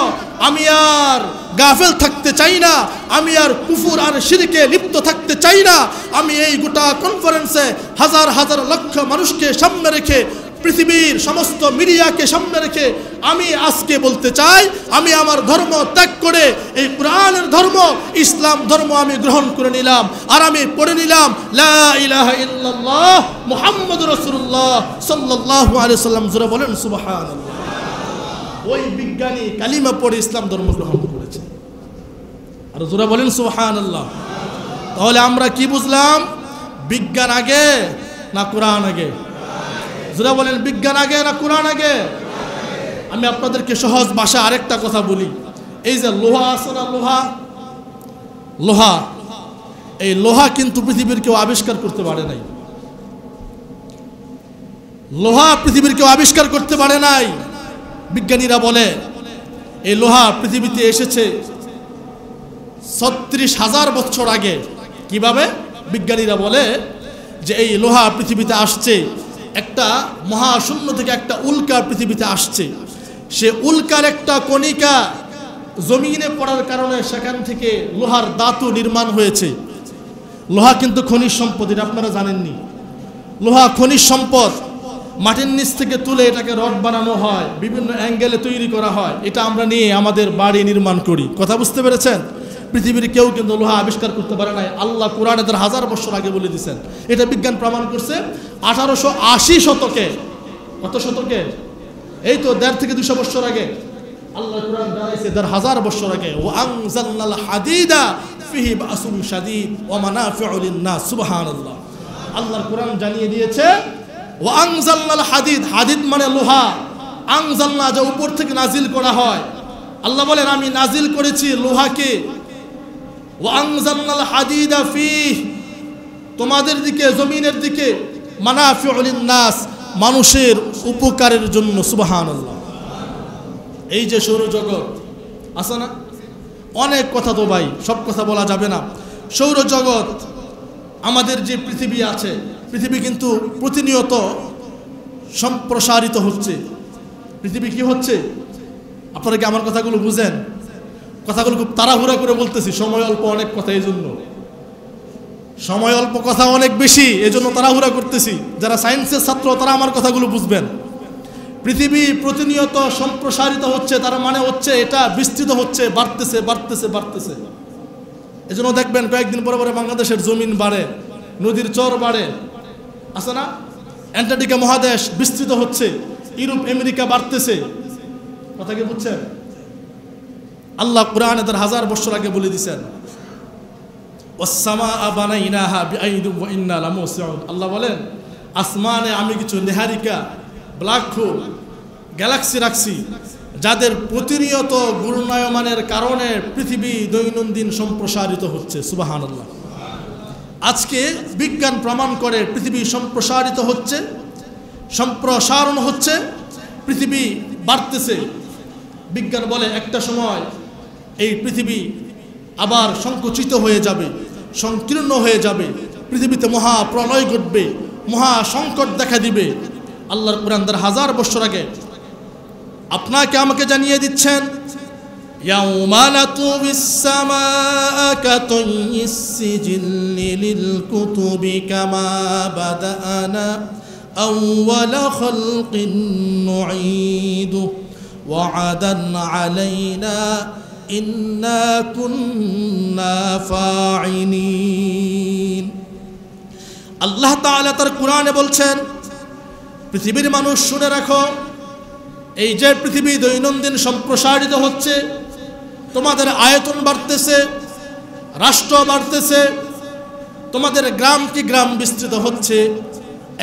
আমি আর গাফেল থাকতে চাই না, আমি আর কুফর আর শিরকে লিপ্ত থাকতে চাই না। আমি এই গোটা কনফারেন্সে হাজার হাজার লক্ষ মানুষকে সামনে রেখে, পৃথিবীর সমস্ত মিডিয়াকে সামনে রেখে আমি আজকে বলতে চাই, আমি আমার ধর্ম ত্যাগ করে এই কোরআনের ধর্ম, ইসলাম ধর্ম আমি গ্রহণ করে নিলাম। আর আমি পড়ে নিলাম লা ইলাহা ইল্লাল্লাহ মুহাম্মাদুর রাসূলুল্লাহ সাল্লাল্লাহু আলাইহি সাল্লাম। জোরে বলেন সুবহানাল্লাহ। ওই বিজ্ঞানী কালিমা পড়ে ইসলাম ধর্ম গ্রহণ করেছে। আর জোরে বলেন সুবহানাল্লাহ। তাহলে আমরা কি বুঝলাম? বিজ্ঞান আগে না কোরআন আগে? জোরে বলেন বিজ্ঞান আগে না কোরআন আগে? আমি আপনাদেরকে সহজ ভাষা আরেকটা কথা বলি। এই যে লোহা আছে না, লোহা, লোহা, এই লোহা কিন্তু পৃথিবীর কেউ আবিষ্কার করতে পারে নাই। লোহা পৃথিবীর কেউ আবিষ্কার করতে পারে নাই। বিজ্ঞানীরা বলে এই লোহা পৃথিবীতে এসেছে 36,000 বছর আগে। কিভাবে? বিজ্ঞানীরা বলে যে এই লোহা পৃথিবীতে আসছে একটা মহাশূন্য থেকে, একটা উল্কা পৃথিবীতে আসছে। সে উল্কার একটা কণিকা জমিনে পড়ার কারণে সেখান থেকে লোহার ধাতু নির্মাণ হয়েছে। লোহা কিন্তু খনিজ সম্পদ, এটা আপনারা জানেননি। লোহা খনিজ সম্পদ, মাটির নিচ থেকে তুলে এটাকে রড বানানো হয়, বিভিন্ন অ্যাঙ্গেলে তৈরি করা হয়, এটা আমরা নিয়ে আমাদের বাড়ি নির্মাণ করি। কথা বুঝতে পেরেছেন? পৃথিবীর কেউ কিন্তু লোহা আবিষ্কার করতে পারে নাই। আল্লাহ কোরআনে তার 1000 বছর আগে বলে দিয়েছেন। এটা বিজ্ঞান প্রমাণ করছে 1880 শতকে। কত শতকে? এই তো 1.5 থেকে 200 বছর আগে আল্লাহ কোরআন দাঁড়াইছে 1000 বছর আগে। ওয়া আনজালনাল হাদিদা ফিহি বাসুন শাদীদ ওয়া মানাফিউ লিন-নাস। সুবহানাল্লাহ। আল্লাহর কোরআন জানিয়ে দিয়েছে ওয়া আনজালনাল হাদিদ, হাদিদ মানে লোহা। আনজালনা যা উপর থেকে নাজিল করা হয়। আল্লাহ বলেন আমি নাজিল করেছি লোহাকে। ওয়া আনজালনাল হাদিদা ফিহি, তোমাদের দিকে জমিনের দিকে, মানাফিউ লিন-নাস, মানুষের উপকারের জন্য। সুবহানাল্লাহ। এই যে সৌরজগৎ আছে না, অনেক কথা তো ভাই, সব কথা বলা যাবে না। সৌরজগৎ, আমাদের যে পৃথিবী আছে, পৃথিবী কিন্তু প্রতিনিয়ত সম্প্রসারিত হচ্ছে। পৃথিবী কি হচ্ছে? আপনারা কি আমার কথাগুলো বুঝেন? কথাগুলো খুব তাড়াহুড়া করে বলতেছি, সময় অল্প, অনেক কথা, এই জন্য সময় অল্প, কথা অনেক বেশি, এজন্য তাড়াহুড়া করতেছি। যারা সায়েন্সের ছাত্র তারা আমার কথাগুলো বুঝবেন। পৃথিবী প্রতিনিয়ত সম্প্রসারিত হচ্ছে, তার মানে হচ্ছে এটা বিস্তৃত হচ্ছে, বাড়তেছে বাড়তেছে বাড়তেছে। এজন্য দেখবেন কয়েকদিন পরে পরে বাংলাদেশের জমিন বাড়ে, নদীর চর বাড়ে, আছে না? অ্যান্টার্কটিকা মহাদেশ বিস্তৃত হচ্ছে, ইউরোপ আমেরিকা বাড়তেছে। কথা কি বুঝছেন? আল্লাহ কোরআনে তার 1000 বছর আগে বলে দিয়েছেন ওয়াস-সামাআ বানাইনাহা বিআইদিন ওয়া ইন্না লামুসিউন। আল্লাহ বলেন আসমানে আমি কিছু নেহারিকা, ব্ল্যাক হোল, গ্যালাক্সি রাখছি, যাদের প্রতিনিয়ত ঘূর্ণায়মানের কারণে পৃথিবী দৈনন্দিন সম্প্রসারিত হচ্ছে। সুবহানাল্লাহ। আজকে বিজ্ঞান প্রমাণ করে পৃথিবী সম্প্রসারিত হচ্ছে, সম্প্রসারণ হচ্ছে, পৃথিবী বাড়তেছে। বিজ্ঞান বলে একটা সময় এই পৃথিবী আবার সংকুচিত হয়ে যাবে, সংকীর্ণ হয়ে যাবে, পৃথিবীতে মহা প্রলয় ঘটবে, মহা সংকট দেখা দিবে। আল্লাহর কোরআন 1000 বছর আগে আপনাকে আমাকে জানিয়ে দিচ্ছেন ইয়াউমা নাতুবিস সামাআ কাতাইয়িস সিজিল্লি লিল কুতুবি কামা বাদাআনা আউওয়ালা খালকিন নুঈদু ওয়া'আদান আলাইনা ইন্না কুন্না ফাঈলিন। আল্লাহ তাআলা তার কোরআনে বলছেন পৃথিবীর মানুষ শুনে রাখো, এই যে পৃথিবী দৈনন্দিন সম্প্রসারিত হচ্ছে, তোমাদের আয়তন বাড়তেছে, রাষ্ট্র বাড়তেছে, তোমাদের গ্রাম কি গ্রাম বিস্তৃত হচ্ছে।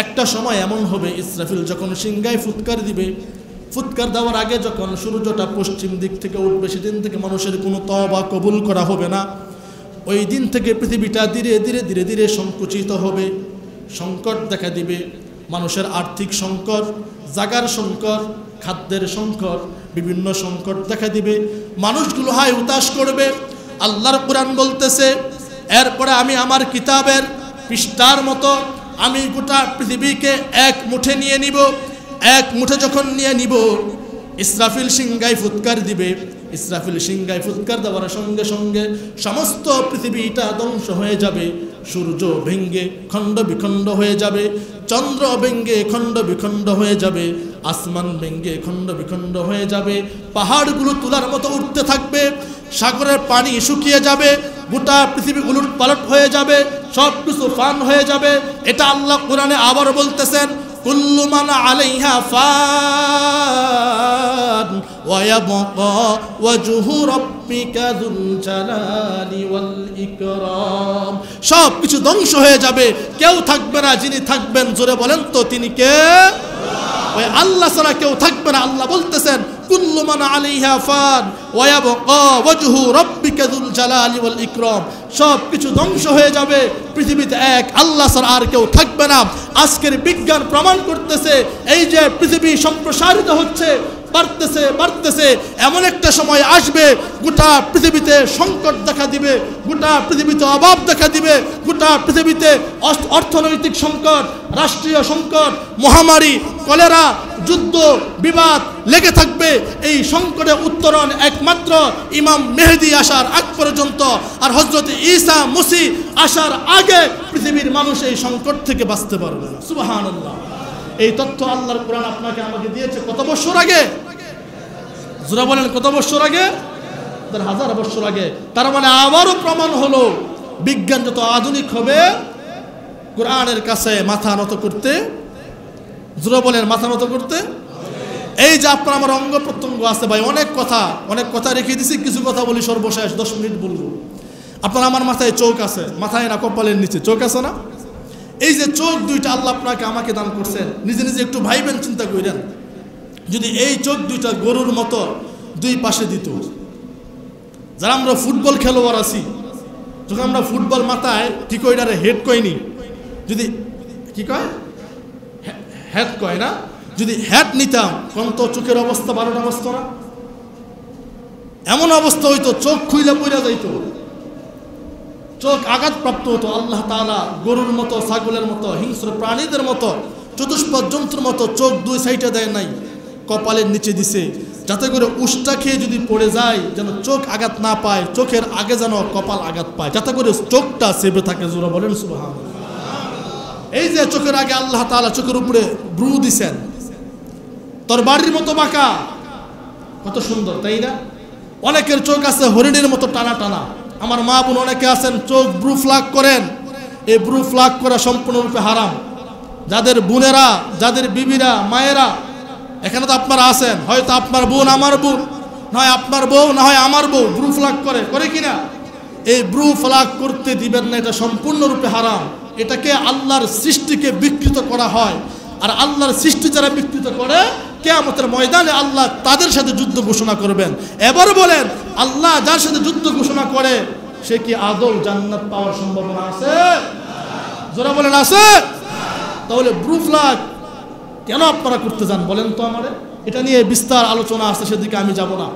একটা সময় এমন হবে ইসরাফিল যখন সিংহায় ফুৎকার দিবে, ফুৎকার দেওয়ার আগে যখন সূর্যটা পশ্চিম দিক থেকে উঠবে, সেদিন থেকে মানুষের কোনো তওবা কবুল করা হবে না। ওই দিন থেকে পৃথিবীটা ধীরে ধীরে ধীরে ধীরে সংকুচিত হবে, সংকট দেখা দিবে। মানুষের আর্থিক সংকট, জাগার সংকট, খাদ্যের সংকট, বিভিন্ন সংকট দেখা দিবে। মানুষগুলো হায় উতাশ করবে। আল্লাহর কোরআন বলতেছে এরপরে আমি আমার কিতাবের পৃষ্ঠার মতো আমি গোটা পৃথিবীকে এক মুঠে নিয়ে নিব। এক মুঠে যখন নিয়ে নিব, ইসরাফিল সিংহায় ফুৎকার দিবে। ইসরাফিল সিংহায় ফুৎকার দেওয়ার সঙ্গে সঙ্গে সমস্ত পৃথিবীটা ধ্বংস হয়ে যাবে। সূর্য ভেঙ্গে খণ্ড বিখণ্ড হয়ে যাবে, চন্দ্র ভেঙ্গে খণ্ড বিখণ্ড হয়ে যাবে, আসমান ভেঙ্গে খণ্ড বিখণ্ড হয়ে যাবে, পাহাড়গুলো তুলার মতো উঠতে থাকবে, সাগরের পানি শুকিয়ে যাবে, গোটা পৃথিবী উলট পালট হয়ে যাবে, সব কিছু ফান হয়ে যাবে। এটা আল্লাহ কোরআনে আবার বলতেছেন কুল্লু মান আলাইহা ফান ওয়া ইয়াবকা ওয়াজহু রাব্বিকা যুল জালালি ওয়াল ইকরাম। সব কিছু ধ্বংস হয়ে যাবে, কেউ থাকবে না। যিনি থাকবেন জোরে বলেন তো তিনি কে? ওই আল্লাহ ছাড়া কেউ থাকবে না। আল্লাহ বলতেছেন কুল্লু মান আলাইহা ফান ওয়া ইয়াবকা ওয়াজহু রাব্বিকা যুল জালালি ওয়াল ইকরাম। সব কিছু ধ্বংস হয়ে যাবে, পৃথিবীতে এক আল্লাহ ছাড়া আর কেউ থাকবে না। আজকের বিজ্ঞান প্রমাণ করতেছে এই যে পৃথিবী সম্প্রসারিত হচ্ছে, বাড়তেছে বাড়তেছে, এমন একটা সময় আসবে গোটা পৃথিবীতে সংকট দেখা দিবে, গোটা পৃথিবীতে অভাব দেখা দিবে, গোটা পৃথিবীতে অর্থনৈতিক সংকট, রাষ্ট্রীয় সংকট, মহামারী, কলেরা, যুদ্ধ বিবাদ লেগে থাকবে। এই সংকটে উত্তরণ একমাত্র ইমাম মেহেদী আসার আগ পর্যন্ত, আর হযরত ঈসা মসিহ আসার আগে পৃথিবীর মানুষ এই সংকট থেকে বাঁচতে পারবে না। সুবহানাল্লাহ। এই তথ্য আল্লাহর কোরআন আপনাকে আমাকে দিয়েছে কত বছর আগে? জোরা বলেন, কত বছর আগে? 1000 বছর আগে। তার মানে আবারও প্রমাণ হলো বিজ্ঞান যত আধুনিক হবে, কোরআনের কাছে মাথা নত করতে, জোরা বলেন, মাথা নত করতে। এই যে আপনার আমার অঙ্গ প্রত্যঙ্গ আছে ভাই, অনেক কথা রেখে দিছি, কিছু কথা বলি সর্বশেষ 10 মিনিট বলবো। আপনার আমার মাথায় চোখ আছে, মাথায় না কপালের নিচে চোখ আছে না? এই যে চোখ দুইটা আল্লাহ আপনাকে আমাকে দান করছেন, নিজে নিজে একটু ভাইবেন, চিন্তা করেন, যদি এই চোখ দুইটা গরুর মতো দুই পাশে দিত, যারা আমরা ফুটবল খেলোয়াড় আছি, যখন আমরা ফুটবল মাথায় কি কই না, হেড কইনি, যদি কি কয় হেড কয় না, যদি হেড নিতাম কোন তো চোখের অবস্থা 12টা অবস্থা না, এমন অবস্থা হইতো চোখ খুইলে পড়া যাইতো, চোখ আঘাতপ্রাপ্ত হতো। আল্লাহ তাআলা গরুর মতো, ছাগলের মতো, হিংস্র প্রাণীদের মতো, চতুষ্পদ জন্তুর মতো চোখ দুই সাইডে দেয় নাই, কপালের নিচে দিছে, যাতে করে উষ্টা খেয়ে যদি পড়ে যায় যেন চোখ আঘাত না পায়, চোখের আগে যেন কপাল আঘাত পায়, যাতে করে চোখটা সেবে থাকে। জোরা বলেন সুবহানাল্লাহ। এই যে চোখের আগে আল্লাহ তাআলা চোখের উপরে ব্রু দিছেন, তোর বাড়ির মতো বাঁকা, কত সুন্দর, তাই না? অনেকের চোখ আছে হরিণের মতো টানা টানা। আমার মা বোন অনেকে আছেন চোখ ব্রু ফ্লাগ করেন, এই ব্রু ফ্লাগ করা সম্পূর্ণরূপে হারাম। যাদের বোনেরা, যাদের বিবিরা, মায়েরা এখানে তো আপনারা আছেন, হয়তো আপনার বোন আমার বোন, নয় আপনার বউ, না হয় আমার বউ ব্রু ফ্লাগ করে কিনা? এই ব্রু ফ্লাগ করতে দিবেন না, এটা সম্পূর্ণরূপে হারাম। এটাকে আল্লাহর সৃষ্টিকে বিকৃত করা হয়, আর আল্লাহর সৃষ্টি যারা বিকৃত করে কিয়ামতের ময়দানে আল্লাহ তাদের সাথে যুদ্ধ ঘোষণা করবেন। এবার বলেন, আল্লাহ যার সাথে যুদ্ধ ঘোষণা করে সে কি আদৌ জান্নাত পাওয়ার সম্ভাবনা আছে? যারা বলেন আছে। তাহলে ব্রু ফ্লাগ কেন আপনারা করতে যান বলেন তো আমারে? এটা নিয়ে বিস্তার আলোচনা আছে, সেদিকে আমি যাব না।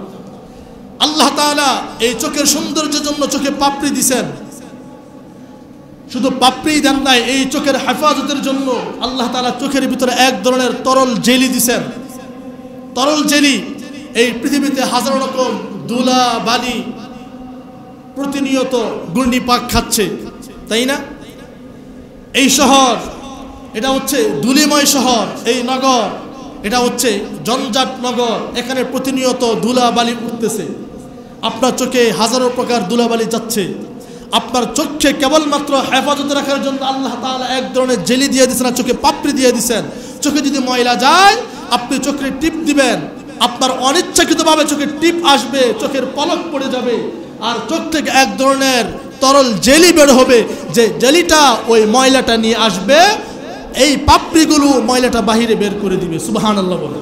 আল্লাহ তাআলা এই চোখের সৌন্দর্যের জন্য চোখে পাপড়ি দিছেন, শুধু পাপড়ি দেন নাই, এই চোখের হেফাজতের জন্য আল্লাহ তাআলা চোখের ভিতরে এক ধরনের তরল জেলি দিছেন। তরল জেলি, এই পৃথিবীতে হাজার রকম ধুলা বালি প্রতিনিয়ত ঘূর্ণিপাক খাচ্ছে, তাই না? এই শহর, এটা হচ্ছে ধুলিময় শহর, এই নগর, এটা হচ্ছে জঞ্জাট নগর, এখানে প্রতিনিয়ত ধুলাবালি উঠতেছে। আপনার চোখে হাজারো প্রকার ধুলাবালি যাচ্ছে। আপনার চোখে কেবলমাত্র হেফাজতে রাখার জন্য আল্লাহ তাআলা এক ধরনের জেলি দিয়ে দিয়েছেন, চোখে পাপড়ি দিয়ে দিয়েছেন। চোখে যদি ময়লা যায় আপনি চোখে টিপ দিবেন, আপনার অনিচ্ছাকৃতভাবে চোখে টিপ আসবে, চোখের পলক পড়ে যাবে, আর চোখ থেকে এক ধরনের তরল জেলি বের হবে, যে জেলিটা ওই ময়লাটা নিয়ে আসবে, এই পাপড়িগুলো ময়লাটা বাহিরে বের করে দিবে। সুবহানাল্লাহ বলে।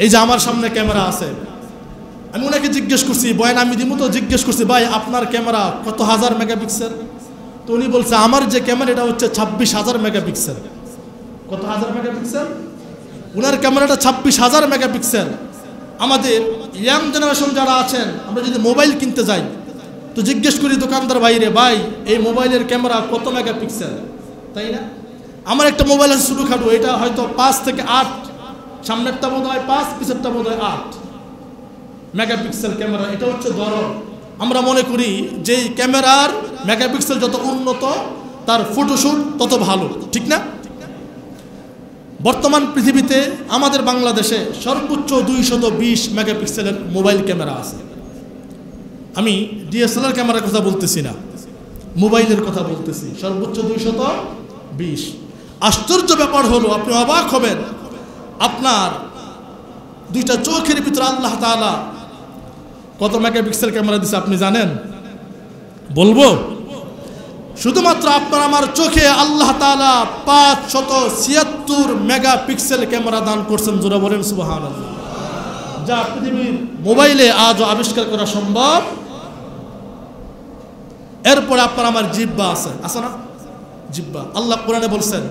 এই যে আমার সামনে ক্যামেরা আছে, আমি ওনাকে জিজ্ঞেস করছি, বয়ান আমি দিমু তো, জিজ্ঞেস করছি ভাই আপনার ক্যামেরা কত হাজার মেগাপিক্সেল? তো উনি বলছে আমার যে ক্যামেরা এটা হচ্ছে 26,000 মেগাপিক্সেল। কত হাজার মেগাপিক্সেল? ওনার ক্যামেরাটা 26,000 মেগাপিক্সেল। আমাদের ইয়াং জেনারেশন যারা আছেন, আমরা যদি মোবাইল কিনতে যাই তো জিজ্ঞেস করি দোকানদার ভাইরে, ভাই এই মোবাইলের ক্যামেরা কত মেগাপিক্সেল, তাই না? আমার একটা মোবাইল আছে ছোটোখাটো, এটা হয়তো 5 থেকে 8, সামনেরটা বোধ হয় 5, পিছেরটা বোধ হয় 8 মেগাপিক্সেল ক্যামেরা। এটা হচ্ছে ধরন। আমরা মনে করি যে ক্যামেরার মেগাপিক্সেল যত উন্নত তার ফটোশুট তত ভালো, ঠিক না? বর্তমান পৃথিবীতে আমাদের বাংলাদেশে সর্বোচ্চ 220 মেগাপিক্সেলের মোবাইল ক্যামেরা আছে। আমি ডিএসএলআর ক্যামেরার কথা বলতেছি না, মোবাইলের কথা বলতেছি। সর্বোচ্চ 220। আশ্চর্য ব্যাপার হলো, আপনি অবাক হবেন, আপনার দুইটা চোখের ভিতরে আল্লাহ তাআলা কত মেগাপিক্সেল ক্যামেরা দিছে আপনি জানেন? বলবো? শুধুমাত্র আপনার আমার চোখে আল্লাহ তাআলা 576 মেগাপিক্সেল ক্যামেরা দান করছেন। জোরে বলেন সুবহানাল্লাহ। যা পৃথিবীর মোবাইলে আজও আবিষ্কার করা সম্ভব। এরপরে আপনার আমার জিহ্বা আছে, আছে না? জিহ্বা আল্লাহ কোরআনে বলছেন,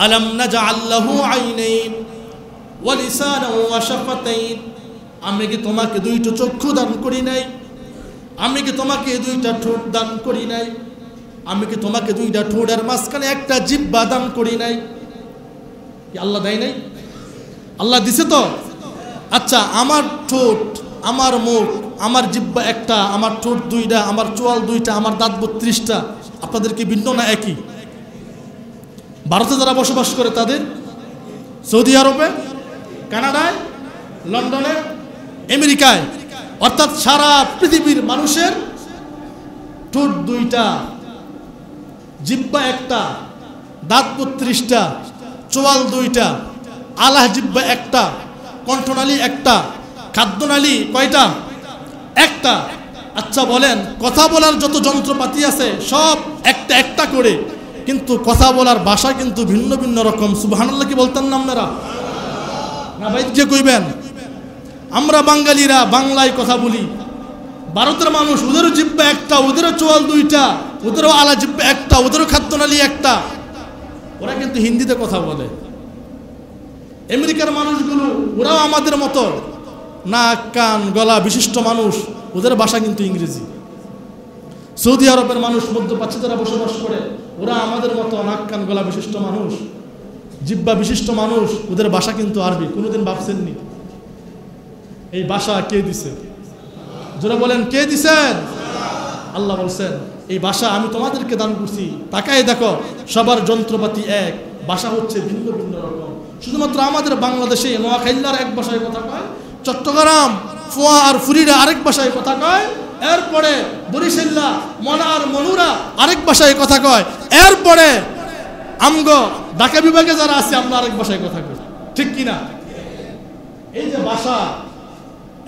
আলাম নাজআল লাহু আইনাইন, ওয়া লিসানান ওয়া শাফাতাইন, আমি কি তোমাকে দুইটা চক্ষু দান করি নাই? আমি কি তোমাকে দুইটা ঠোঁট দান করি নাই? আমি কি তোমাকে দুইটা ঠোঁটের মাঝখানে একটা জিহ্বা দান করি নাই? কি আল্লাহ দেয় নাই? আল্লাহ দিছে তো। আচ্ছা, আমার ঠোঁট, আমার মুখ, আমার জিহ্বা একটা, আমার ঠোঁট দুইটা, আমার চোয়াল দুইটা, আমার দাঁত 32টা, আপনাদের কি ভিন্ন না একই? ভারতে যারা বসবাস করে তাদের, সৌদি আরবে, কানাডায়, লন্ডনে, আমেরিকায়, অর্থাৎ সারা পৃথিবীর মানুষের ঠোঁট দুইটা, জিহ্বা একটা, দাঁত 32টা, চোয়াল দুইটা, আলাহ জিহ্বা একটা, কণ্ঠনালী একটা, খাদ্যনালী কয়টা? একটা। আচ্ছা বলেন, কথা বলার যত যন্ত্রপাতি আছে সব একটা একটা করে, কিন্তু কথা বলার ভাষা কিন্তু ভিন্ন ভিন্ন রকম। সুবহানাল্লাহ কি বলতেন না আপনারা? না ভাই যে কইবেন, আমরা বাঙালিরা বাংলায় কথা বলি, ভারতের মানুষ ওদেরও জিহ্বা একটা, ওদেরও চোয়াল দুইটা, ওদেরও আলা জিহ্বা একটা, ওদেরও খাদ্যনালী একটা, ওরা কিন্তু হিন্দিতে কথা বলে। আমেরিকার মানুষগুলো ওরাও আমাদের মতো নাক কান গলা বিশিষ্ট মানুষ, ওদের ভাষা কিন্তু ইংরেজি। সৌদি আরবের মানুষ, মধ্যপ্রাচ্যে যারা বসবাস করে, ওরা আমাদের মতো নাক কান গলা বিশিষ্ট মানুষ, জিহ্বা বিশিষ্ট মানুষ, ওদের ভাষা কিন্তু আরবি। কোনোদিন ভাবছেননি এই ভাষা কে দিছে? যারা বলেন কে দিছেন? আল্লাহ বলছেন এই ভাষা আমি তোমাদেরকে দান করছি। তাকাই দেখো, সবার যন্ত্রপাতি এক, ভাষা হচ্ছে ভিন্ন ভিন্ন রকম। শুধুমাত্র আমাদের বাংলাদেশে নোয়াখাইল্লার এক ভাষায় কথা কয়, চট্টগ্রাম, ফোয়া আর ফুরিরা আরেক ভাষায় কথা কয়, এরপরে বরিশাল্লা, মনা আর মনুরা আরেক ভাষায় কথা কয়, এরপরে আমগো ঢাকা বিভাগে যারা আছে আমরা আরেক ভাষায় কথা কই, ঠিক কিনা? এই যে ভাষা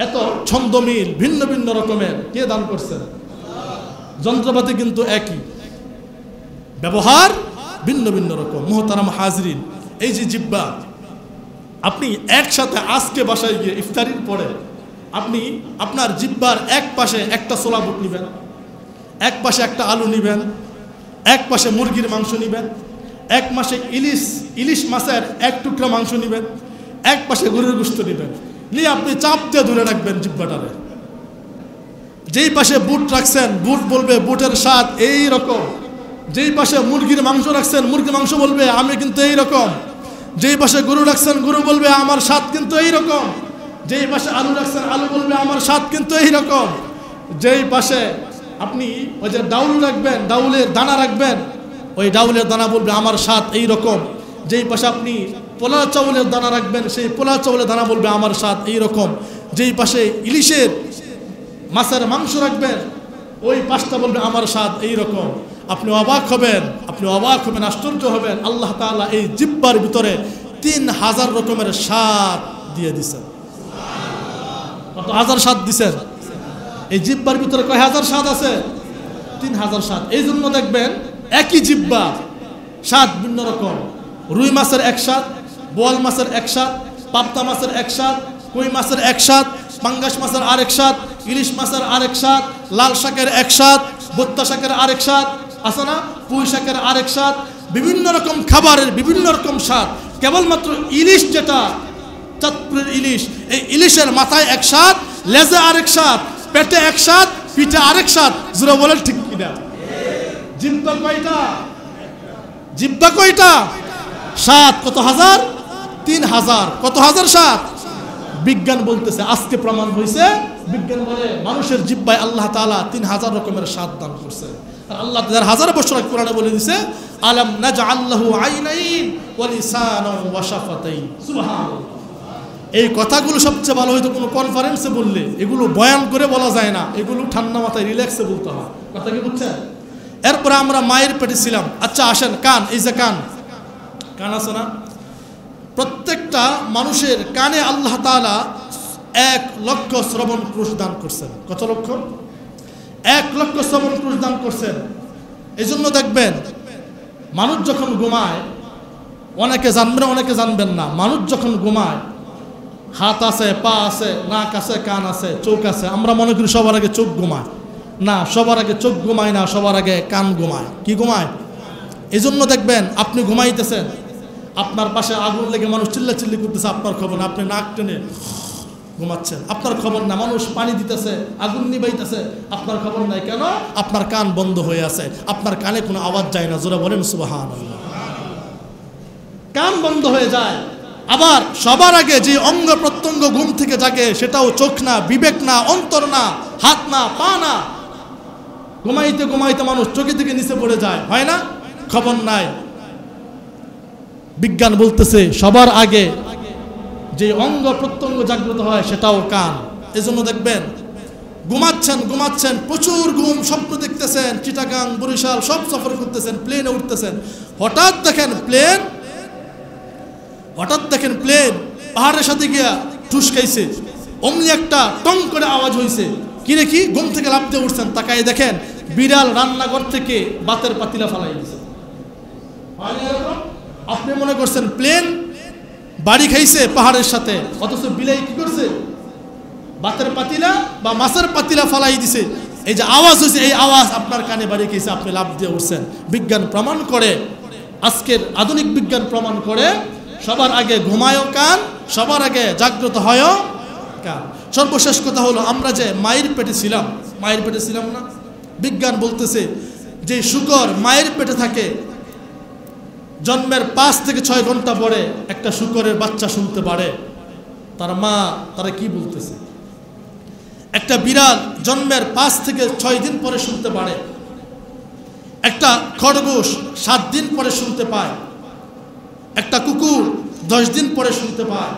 এত ছন্দমিল ভিন্ন ভিন্ন রকমের, কে দান করছেন? যন্ত্রপাতি কিন্তু একই, ব্যবহার ভিন্ন ভিন্ন রকম। মুহতারাম হাজরিন, এই যে জিহ্বা, আপনি একসাথে আজকে বাসায় গিয়ে ইফতারির পরে আপনি আপনার জিহ্বার এক পাশে একটা ছোলা বুট নিবেন, এক পাশে একটা আলু নিবেন, এক পাশে মুরগির মাংস নিবেন, এক মাসে ইলিশ মাছের এক টুকরা মাংস নিবেন, এক পাশে গরুর গোশত নিবেন, নিয়ে আপনি চাপ দিয়ে ধরে রাখবেন জিহ্বাটারে। যেই পাশে বুট রাখছেন, বুট বলবে বুটের স্বাদ এই রকম। যেই পাশে মুরগির মাংস রাখছেন, মুরগির মাংস বলবে আমি কিন্তু এই রকম। যেই পাশে গরু রাখছেন, গরু বলবে আমার স্বাদ কিন্তু এই রকম। যেই পাশে আলু রাখছেন, আলু বলবে আমার স্বাদ কিন্তু এই রকম। যেই পাশে আপনি ওই যে ডাউল রাখবেন, ডাউলের দানা রাখবেন, ওই ডাউলের দানা বলবে আমার স্বাদ এই রকম। যেই পাশে আপনি পোলা চাউলের দানা রাখবেন, সেই পোলা চাউলের দানা বলবে আমার স্বাদ এই রকম। যেই পাশে ইলিশের মাছের মাংস রাখবেন, ওই পাশটা বলবে আমার স্বাদ এই রকম। আপনি অবাক হবেন, আশ্চর্য হবেন। আল্লাহ তাআলা এই জিহ্বার ভিতরে 3000 রকমের স্বাদ দিয়ে দিছেন। কত হাজার স্বাদ দিছেন? এই জিহ্বার ভিতরে কয় হাজার স্বাদ আছে? 3000 স্বাদ। এই জন্য দেখবেন একই জিহ্বা স্বাদ ভিন্ন রকম। রুই মাছের এক স্বাদ, বোয়াল মাছের এক স্বাদ, পাবদা মাছের এক স্বাদ, কই মাছের এক স্বাদ, পাঙ্গাস মাছের আরেক স্বাদ, ইলিশ মাছের আরেক স্বাদ, লাল শাকের এক স্বাদ, ভুট্টা শাকের আরেক স্বাদ আছে না, পুঁই শাকের আরেক স্বাদ। বিভিন্ন রকম খাবারের বিভিন্ন রকম স্বাদ। কেবলমাত্র ইলিশ যেটা চাঁদপুরের ইলিশ, এই ইলিশের মাথায় এক স্বাদ, লেজে আরেক স্বাদ, পেটে এক স্বাদ, পিঠে আরেক স্বাদ। জোরে বলেন ঠিক কিনা? জিহ্বা কয়টা? জিহ্বা কয়টা? স্বাদ কত হাজার? 3000। কত হাজার স্বাদ? বিজ্ঞান বলতেছে, আজকে প্রমাণ হয়েছে, বিজ্ঞান বলে মানুষের জিহ্বায় আল্লাহ তাআলা 3000 রকমের স্বাদ দান করছে। আর আল্লাহ 1000 বছর আগে কোরআনে বলে দিয়েছে, আলাম নাজআল লাহু আইনাইন ওয়া লিসানান ওয়া শাফাতাইন। সুবহানাল্লাহ। এই কথাগুলো সবচেয়ে ভালো হয়তো কোনো কনফারেন্সে বললে, এগুলো বয়ান করে বলা যায় না, এগুলো ঠান্ডা মাথায় রিল্যাক্সে বলতে হয়। কথা কি বুঝছেন? এরপরে আমরা মায়ের পেটে ছিলাম। আচ্ছা আসেন, কান, এই যে কান, কান আছে না? প্রত্যেকটা মানুষের কানে আল্লাহ তাআলা 1 লক্ষ শ্রবণ কোষ দান করছেন। কত লক্ষ? 1 লক্ষ শ্রবণ কোষ দান করছেন। এই জন্য দেখবেন মানুষ যখন ঘুমায়, অনেকে জানবেন অনেকে জানবেন না, মানুষ যখন ঘুমায় হাত আছে, পা আছে, নাক আছে, কান আছে, চোখ আছে। আমরা মনে করি সবার আগে চোখ ঘুমায়। না, সবার আগে চোখ ঘুমায় না, সবার আগে কান ঘুমায়। কি ঘুমায়? এই জন্য দেখবেন আপনি ঘুমাইতেছেন, আপনার পাশে আগুন লেগে মানুষ চিল্লাচিল্লি করতেছে, আপনার খবর না, আপনি নাক টেনে ঘুমাচ্ছেন, আপনার খবর না। মানুষ পানি দিতেছে, আগুন নিবাইতেছে, আপনার খবর নাই। কেন? আপনার কান বন্ধ হয়ে আছে, আপনার কানে কোনো আওয়াজ যায় না। জোরে বলেন সুবহানাল্লাহ। কান বন্ধ হয়ে যায়। আবার সবার আগে যে অঙ্গ প্রত্যঙ্গ ঘুম থেকে জাগে সেটাও চোখ না, বিবেক না, অন্তর না, হাত না, পা না। ঘুমাইতে ঘুমাইতে মানুষ চোখে থেকে নিচে পড়ে যায়, হয় না? খবর নাই। বিজ্ঞান বলতেছে সবার আগে যে অঙ্গ প্রত্যঙ্গ জাগ্রত হয় সেটাও কান। এজন্য দেখবেন ঘুমাচ্ছেন, প্রচুর ঘুম, স্বপ্ন দেখতেছেন, চিটাগাং, বরিশাল সব সফর করতেছেন, প্লেনে উঠতেছেন, হঠাৎ দেখেন প্লেন পাহাড়ের সাথে গিয়া ঠুস খাইছে, অমনি একটা টং করে আওয়াজ হয়েছে। কিরে কি? ঘুম থেকে লাফ দিয়ে উঠছেন, তাকাই দেখেন বিড়াল রান্নাঘর থেকে বাতের পাতিলা ফালাই দিয়েছে। আপনি মনে করছেন প্লেন বাড়ি খাইছে পাহাড়ের সাথে, অথচ বিলাই কি করছে? বাতের পাতিলা বা মাছের পাতিলা ফালাই দিছে। এই যে আওয়াজ হয়েছে, এই আওয়াজ আপনার কানে বাড়ি খেয়েছে, আপনি লাফ দিয়ে উঠছেন। বিজ্ঞান প্রমাণ করে, আজকের আধুনিক বিজ্ঞান প্রমাণ করে সবার আগে ঘুমায়ও কান, সবার আগে জাগ্রত হয়ও কান। সর্বশেষ কথা হলো, আমরা যে মায়ের পেটে ছিলাম না? বিজ্ঞান বলতেছে যে শুকর মায়ের পেটে থাকে, জন্মের 5 থেকে 6 ঘন্টা পরে একটা শুকরের বাচ্চা শুনতে পারে তার মা তারা কি বলতেছে। একটা বিড়াল জন্মের 5 থেকে 6 দিন পরে শুনতে পারে। একটা খরগোশ 7 দিন পরে শুনতে পায়। একটা কুকুর 10 দিন পরে শুনতে পায়।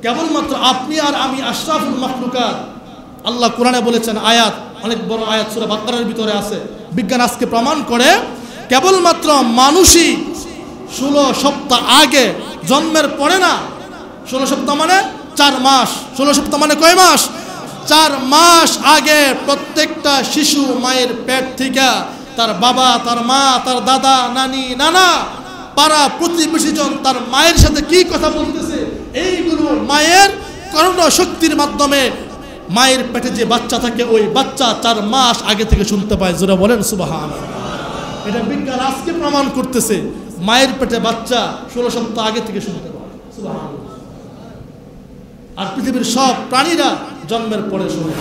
কেবলমাত্র আপনি আর আমি আশরাফুল মাখলুকাত। আল্লাহ কোরআনে বলেছেন, আয়াত, অনেক বড় আয়াত, সূরা বাকারার ভিতরে আছে। বিজ্ঞান আজকে প্রমাণ করে কেবলমাত্র মানুষই 16 সপ্তাহ আগে, জন্মের পরে না। 16 সপ্তাহ মানে 4 মাস। 16 সপ্তাহ মানে কয় মাস? 4 মাস আগে প্রত্যেকটা শিশু মায়ের পেট থেকে তার বাবা, তার মা, তার দাদা, নানি, নানা, পাড়া প্রতিবেশীজন তার মায়ের সাথে কি কথা বলতেছে, এইগুলো মায়ের কর্ণ শক্তির মাধ্যমে মায়ের পেটে যে বাচ্চা থাকে ওই বাচ্চা 4 মাস আগে থেকে শুনতে পায়। জোরে বলেন সুবহানাল্লাহ। এটা বিজ্ঞান আজকে প্রমাণ করতেছে, মায়ের পেটে বাচ্চা 16 সপ্তাহ আগে থেকে শুনতে পায়। সুবহানাল্লাহ। আর পৃথিবীর সব প্রাণীরা জন্মের পরে শোনে।